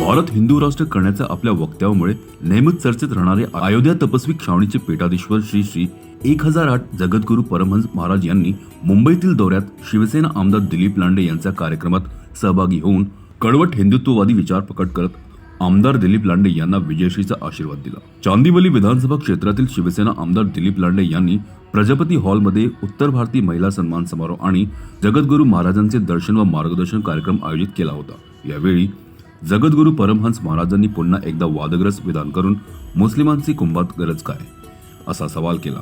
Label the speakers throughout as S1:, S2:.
S1: भारत हिंदू राष्ट्र करण्याच्या आपल्या वक्तव्यामुळे नेहमीच चर्चेत राहणारे अयोध्या तपस्वी छावणीचे पीठाधीश्वर श्री श्री 1008 जगद्गुरू परमहंस महाराज यांनी मुंबईतील दौऱ्यात शिवसेना आमदार दिलीप लांडे यांच्या कार्यक्रमात सहभागी होऊन कडवट हिंदुत्ववादी विचार प्रकट करत आमदार दिलीप लांडे यांना विजयश्रीचा आशीर्वाद दिला। चांदिवली विधानसभा क्षेत्रातील शिवसेना आमदार दिलीप लांडे यांनी प्रजापती हॉलमध्ये उत्तर भारतीय महिला सन्मान समारोह आणि जगद्गुरू महाराजांचे दर्शन व मार्गदर्शन कार्यक्रम आयोजित केला होता। यावेळी जगद्गुरू परमहंस महाराजांनी पुन्हा एकदा वादग्रस्त विधान करून मुस्लिमांची कुंभात गरज काय असा सवाल केला।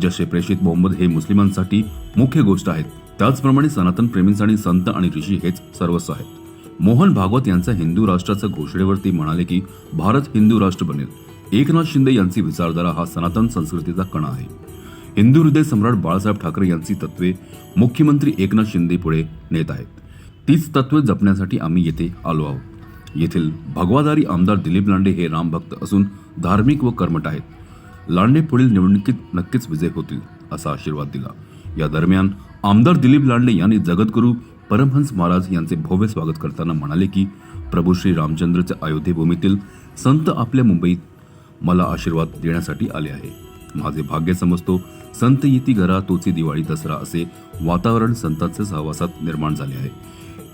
S1: जसे प्रेषित मोहम्मद हे मुस्लिमांसाठी मुख्य गोष्ट आहेत, त्याचप्रमाणे सनातन प्रेमींसाठी संत आणि ऋषी हेच सर्वस्व आहेत। मोहन भागवत यांच्या हिंदू राष्ट्राच्या घोषणेवरती म्हणाले की भारत हिंदू राष्ट्र बनेल। एकनाथ शिंदे यांची विचारधारा हा सनातन संस्कृतीचा कणा आहे। हिंदू हृदय सम्राट बाळासाहेब ठाकरे यांची तत्वे मुख्यमंत्री एकनाथ शिंदे पुढे नेत आहेत। तीच तत्वे जपण्यासाठी आम्ही येथे आलो आहोत। येथील भगवादारी आमदार दिलीप लांडे हे रामभक्त असून धार्मिक व कर्मठ आहेत। लांडे पुढील निवडणुकीत नक्कीच विजय होतील असा आशीर्वाद दिला। या दरम्यान आमदार दिलीप लांडे यांनी जगद्गुरू परमहंस महाराज यांचे भव्य स्वागत करताना म्हणाले की प्रभू श्री रामचंद्रच्या अयोध्येभूमीतील संत आपल्या मुंबईत मला आशीर्वाद देण्यासाठी आले आहे। माझे भाग्य समजतो संत येती घरा तोची दिवाळी दसरा असे वातावरण संतांच्या सहवासात निर्माण झाले आहे।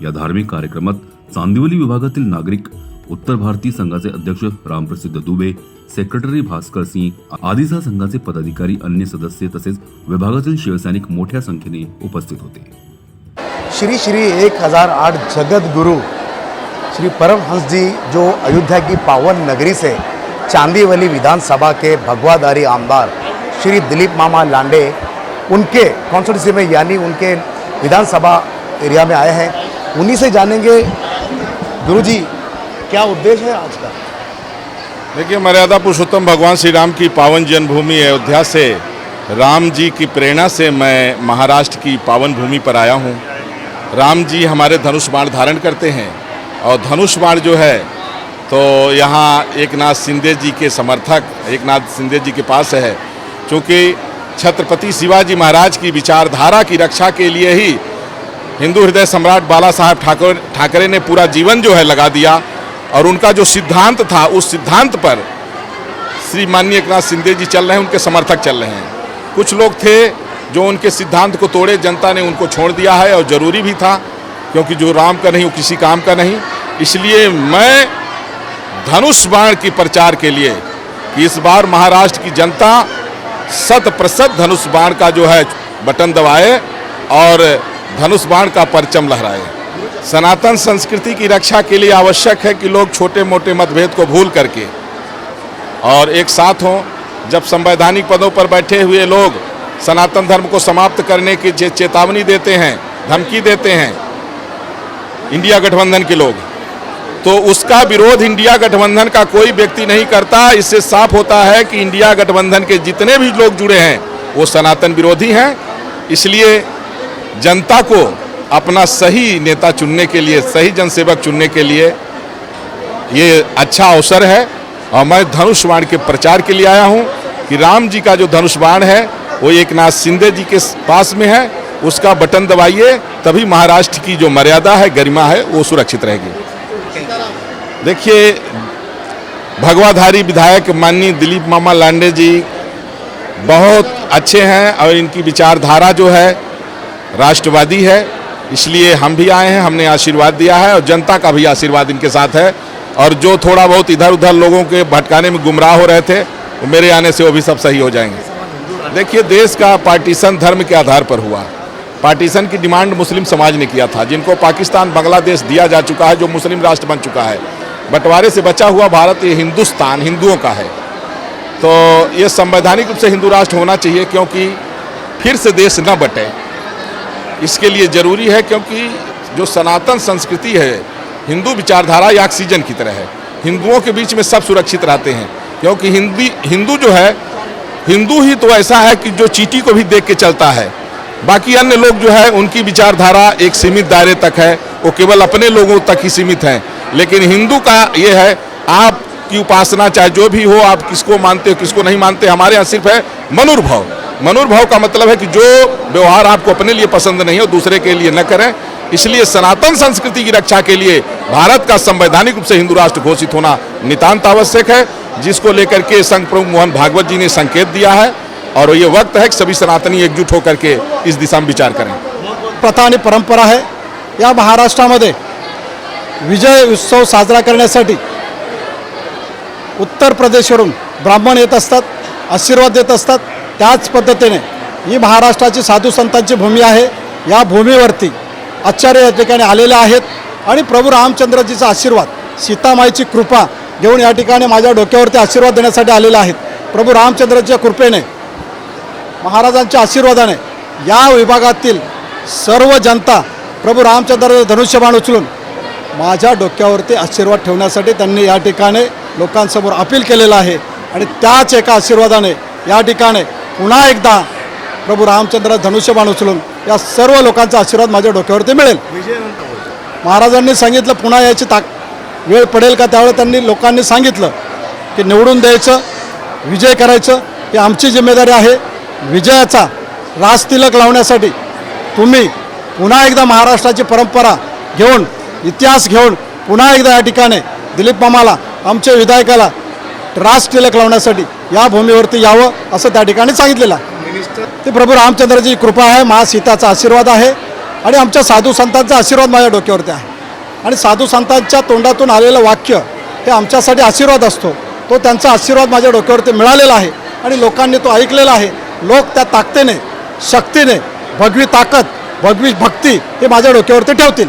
S1: या धार्मिक कार्यक्रमात चांदिवली विभागातील नागरिक, उत्तर भारतीय संघाचे अध्यक्ष रामप्रसिद्ध दुबे, सेक्रेटरी भास्कर सिंह आदींसह संघाचे पदाधिकारी, अन्य सदस्य तसेच विभागातील शिवसैनिक मोठ्या संख्येने उपस्थित होते।
S2: श्री श्री 1008 जगत गुरु श्री परमहंस जी जो अयोध्या की पावन नगरी से चांदीवली विधानसभा के भगवादारी आमदार श्री दिलीप मामा लांडे उनके कॉन्स्टिट्यूंसी में यानी उनके विधानसभा एरिया में आए हैं। उन्हीं से जानेंगे गुरुजी क्या उद्देश्य है आज का।
S3: देखिए, मर्यादा पुरुषोत्तम भगवान श्री राम की पावन जन्मभूमि अयोध्या से राम जी की प्रेरणा से मैं महाराष्ट्र की पावन भूमि पर आया हूँ। राम जी हमारे धनुष बाण धारण करते हैं और धनुष बाण जो है तो यहाँ एकनाथ शिंदे जी के समर्थक एकनाथ शिंदे जी के पास है, क्योंकि छत्रपति शिवाजी महाराज की विचारधारा की रक्षा के लिए ही हिंदू हृदय सम्राट बाला साहेब ठाकरे ने पूरा जीवन जो है लगा दिया और उनका जो सिद्धांत था उस सिद्धांत पर श्री माननीय एकनाथ शिंदे जी चल रहे हैं, उनके समर्थक चल रहे हैं। कुछ लोग थे जो उनके सिद्धांत को तोड़े, जनता ने उनको छोड़ दिया है और ज़रूरी भी था, क्योंकि जो राम का नहीं वो किसी काम का नहीं। इसलिए मैं धनुष बाण की प्रचार के लिए कि इस बार महाराष्ट्र की जनता 100% धनुष बाण का जो है बटन दबाए और धनुष बाण का परचम लहराए। सनातन संस्कृति की रक्षा के लिए आवश्यक है कि लोग छोटे मोटे मतभेद को भूल करके और एक साथ हों। जब संवैधानिक पदों पर बैठे हुए लोग सनातन धर्म को समाप्त करने की चेतावनी देते हैं, धमकी देते हैं इंडिया गठबंधन के लोग, तो उसका विरोध इंडिया गठबंधन का कोई व्यक्ति नहीं करता। इससे साफ होता है कि इंडिया गठबंधन के जितने भी लोग जुड़े हैं वो सनातन विरोधी हैं। इसलिए जनता को अपना सही नेता चुनने के लिए, सही जनसेवक चुनने के लिए ये अच्छा अवसर है। और मैं धनुष बाण के प्रचार के लिए आया हूँ कि राम जी का जो धनुष बाण है वो एकनाथ शिंदे जी के पास में है, उसका बटन दबाइए, तभी महाराष्ट्र की जो मर्यादा है, गरिमा है, वो सुरक्षित रहेगी। देखिए, भगवाधारी विधायक माननीय दिलीप मामा लांडे जी बहुत अच्छे हैं और इनकी विचारधारा जो है राष्ट्रवादी है। इसलिए हम भी आए हैं, हमने आशीर्वाद दिया है और जनता का भी आशीर्वाद इनके साथ है। और जो थोड़ा बहुत इधर उधर लोगों के भटकाने में गुमराह हो रहे थे, वो मेरे आने से वो भी सब सही हो जाएंगे। देखिए, देश का पार्टीशन धर्म के आधार पर हुआ। पार्टीशन की डिमांड मुस्लिम समाज ने किया था, जिनको पाकिस्तान बांग्लादेश दिया जा चुका है, जो मुस्लिम राष्ट्र बन चुका है। बंटवारे से बचा हुआ भारत ये हिंदुस्तान हिंदुओं का है, तो ये संवैधानिक रूप से हिंदू राष्ट्र होना चाहिए, क्योंकि फिर से देश न बटे। इसके लिए ज़रूरी है, क्योंकि जो सनातन संस्कृति है, हिंदू विचारधारा या ऑक्सीजन की तरह है। हिंदुओं के बीच में सब सुरक्षित रहते हैं, क्योंकि हिंदू जो है, हिंदू ही तो ऐसा है कि जो चींटी को भी देख के चलता है। बाकी अन्य लोग जो है उनकी विचारधारा एक सीमित दायरे तक है, वो केवल अपने लोगों तक ही सीमित हैं। लेकिन हिंदू का ये है, आपकी उपासना चाहे जो भी हो, आप किसको मानते हो किसको नहीं मानते, हमारे यहाँ सिर्फ है मनुर्भाव। मनुर्भाव का मतलब है कि जो व्यवहार आपको अपने लिए पसंद नहीं हो दूसरे के लिए न करें। इसलिए सनातन संस्कृति की रक्षा के लिए भारत का संवैधानिक रूप से हिंदू राष्ट्र घोषित होना नितांत आवश्यक है, जिसको लेकर के संघ प्रमुख मोहन भागवत जी ने संकेत दिया है और ये वक्त है कि सभी सनातनी एकजुट होकर के इस दिशा में विचार करें।
S4: प्रथा आणि परंपरा आहे या महाराष्ट्रामध्ये विजय उत्सव साजरा करण्यासाठी उत्तर प्रदेशवरून ब्राह्मण येत असतात, आशीर्वाद देत असतात। त्याच पद्धतीने ही महाराष्ट्राची साधू संतांची भूमी आहे। या भूमीवरती आचार्य या ठिकाणी आलेले आहेत आणि प्रभू रामचंद्रजीचा आशीर्वाद, सीतामाईची कृपा घेऊन या ठिकाणी माझ्या डोक्यावरती आशीर्वाद देण्यासाठी आलेले आहेत। प्रभू रामचंद्राच्या कृपेने, महाराजांच्या आशीर्वादाने या विभागातील सर्व जनता प्रभू रामचंद्राचं धनुष्यबाण उचलून माझ्या डोक्यावरती आशीर्वाद ठेवण्यासाठी त्यांनी या ठिकाणी लोकांसमोर अपील केलेलं आहे आणि त्याच एका आशीर्वादाने या ठिकाणी पुन्हा एकदा प्रभू रामचंद्र धनुष्यबाण उचलून या सर्व लोकांचा आशीर्वाद माझ्या डोक्यावरती मिळेल। महाराजांनी सांगितलं पुन्हा याची वेळ पडेल का, त्यावेळेस त्यांनी लोकांनी सांगितलं की निवडून द्यायचं, विजय करायचं ही आमची जिम्मेदारी आहे। विजयाचा राजतिलक लावण्यासाठी तुम्ही पुन्हा एकदा महाराष्ट्राची परंपरा घेऊन, इतिहास घेऊन पुन्हा एकदा या ठिकाणी दिलीप मामाला, आमच्या विधायकाला राजतिलक लावण्यासाठी या भूमीवरती यावं असं त्या ठिकाणी सांगितलेलं आहे। ते प्रभू रामचंद्राची कृपा आहे, महासीताचा आशीर्वाद आहे आणि आमच्या साधू संतांचा आशीर्वाद माझ्या डोक्यावरती आहे आणि साधू संतांच्या तोंडातून आलेलं वाक्य हे आमच्यासाठी आशीर्वाद असतो। तो त्यांचा आशीर्वाद माझ्या डोक्यावरती मिळालेला आहे आणि लोकांनी तो ऐकलेला आहे। लोक त्या ताकदीने, शक्तीने, भगवी ताकद, भगवी भक्ती हे माझ्या डोक्यावरती ठेवतील।